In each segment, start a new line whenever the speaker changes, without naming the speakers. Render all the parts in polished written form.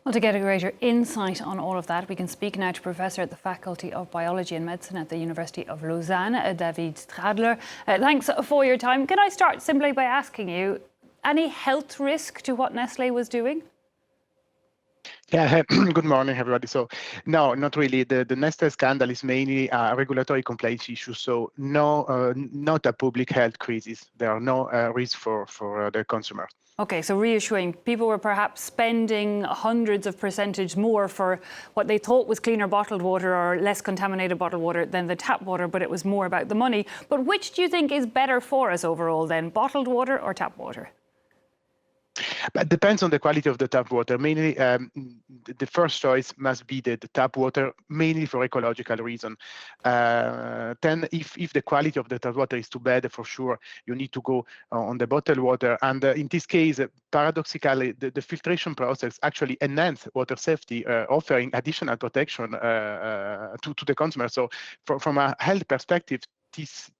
Well, to get a greater insight on all of that, we can speak now to Professor at the Faculty of Biology and Medicine at the University of Lausanne, Davide Staedler. Thanks for your time. Can I start simply by asking you, any health risk to what Nestle was doing?
Yeah, good morning, everybody. So, no, not really. The Nestle scandal is mainly a regulatory compliance issue. So, no, not a public health crisis. There are no risks for the consumer.
Okay, so reassuring. People were perhaps spending hundreds of percentage more for what they thought was cleaner bottled water or less contaminated bottled water than the tap water, but it was more about the money. But which do you think is better for us overall then, bottled water or tap water?
But it depends on the quality of the tap water. Mainly, the first choice must be the tap water, mainly for ecological reason. Then, if the quality of the tap water is too bad, for sure, you need to go on the bottled water. And in this case, paradoxically, the filtration process actually enhance water safety, offering additional protection to the consumer. So, from a health perspective, this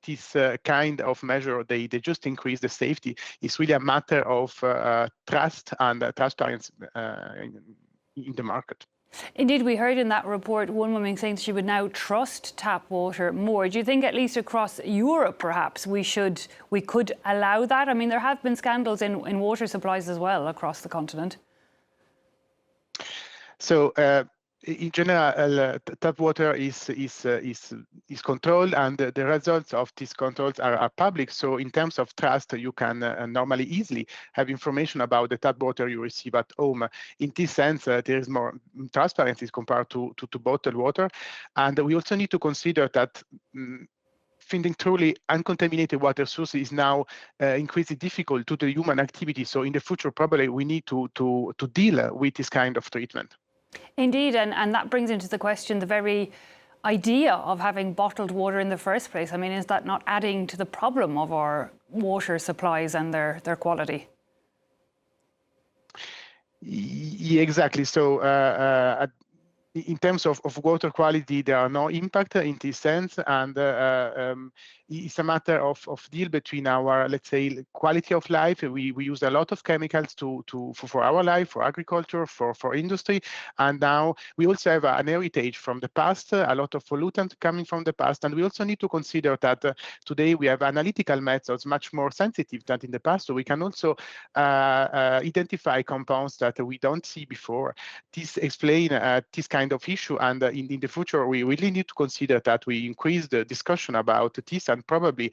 kind of measure, they just increase the safety. It's really a matter of trust and transparency in the market.
Indeed, we heard in that report one woman saying she would now trust tap water more. Do you think at least across Europe, perhaps, we could allow that? I mean, there have been scandals in water supplies as well across the continent.
So, in general, tap water is controlled, and the results of these controls are public. So, in terms of trust, you can normally easily have information about the tap water you receive at home. In this sense, there is more transparency compared to bottled water, and we also need to consider that. Finding truly uncontaminated water sources is now increasingly difficult due to human activity. So, in the future, probably we need to deal with this kind of treatment.
Indeed, and that brings into the question the very idea of having bottled water in the first place. I mean, is that not adding to the problem of our water supplies and their quality?
Yeah, exactly. So, in terms of water quality, there are no impact in this sense, and it's a matter of deal between our, let's say, quality of life. We use a lot of chemicals for our life, for agriculture, for industry, and now we also have an heritage from the past, a lot of pollutants coming from the past, and we also need to consider that today we have analytical methods much more sensitive than in the past, so we can also identify compounds that we don't see before. This explains this kind of issue, and in the future we really need to consider that we increase the discussion about this, and probably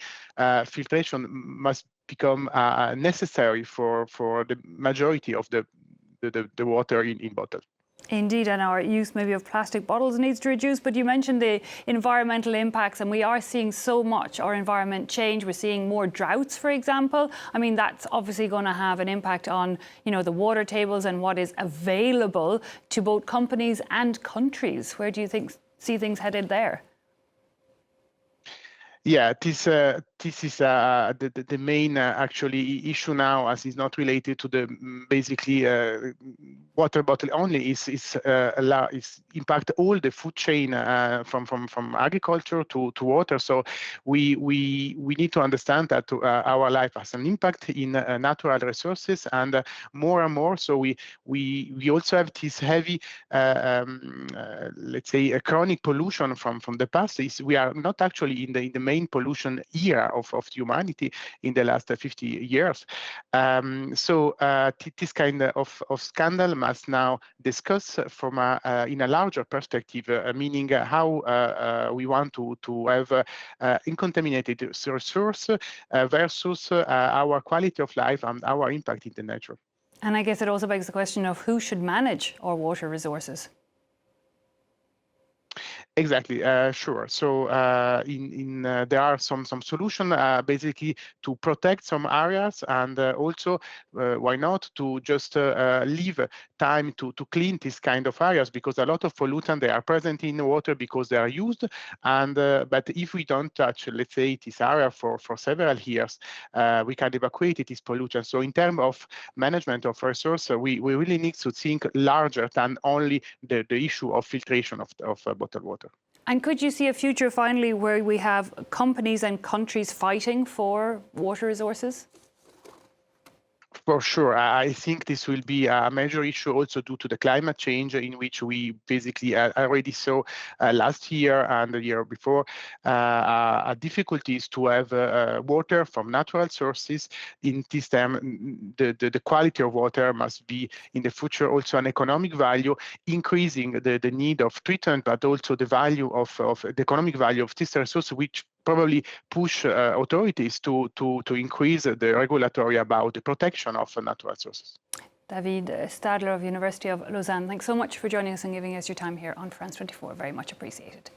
filtration must become necessary for the majority of the water in bottles.
Indeed, and our use maybe of plastic bottles needs to reduce, but you mentioned the environmental impacts, and we are seeing so much our environment change. We're seeing more droughts, for example. I mean, that's obviously going to have an impact on, the water tables and what is available to both companies and countries. Where do you see things headed there?
Yeah, this is the main actually issue now, as it's not related to the basically water bottle only. Is impact all the food chain from agriculture to water. So we need to understand that our life has an impact in natural resources, and more and more. So we also have this heavy, let's say, a chronic pollution from the past. We are not actually in the main pollution era of humanity in the last 50 years. So this kind of scandal must now discuss from in a larger perspective, meaning how we want to have uncontaminated resource versus our quality of life and our impact in the nature.
And I guess it also begs the question of who should manage our water resources.
Exactly, sure. So there are some solutions basically to protect some areas, and also why not to just leave time to clean this kind of areas, because a lot of pollutants, they are present in the water because they are used, and but if we don't touch, let's say, this area for several years, we can evacuate this pollutant. So in terms of management of resources, we really need to think larger than only the issue of filtration of bottled water.
And could you see a future finally where we have companies and countries fighting for water resources?
For sure. I think this will be a major issue also due to the climate change, in which we basically already saw last year and the year before difficulties to have water from natural sources. In this time, the quality of water must be in the future also an economic value, increasing the need of treatment, but also the value of the economic value of this resource, which probably push authorities to increase the regulatory about the protection of natural sources.
Davide Staedler of University of Lausanne, thanks so much for joining us and giving us your time here on France 24. Very much appreciated.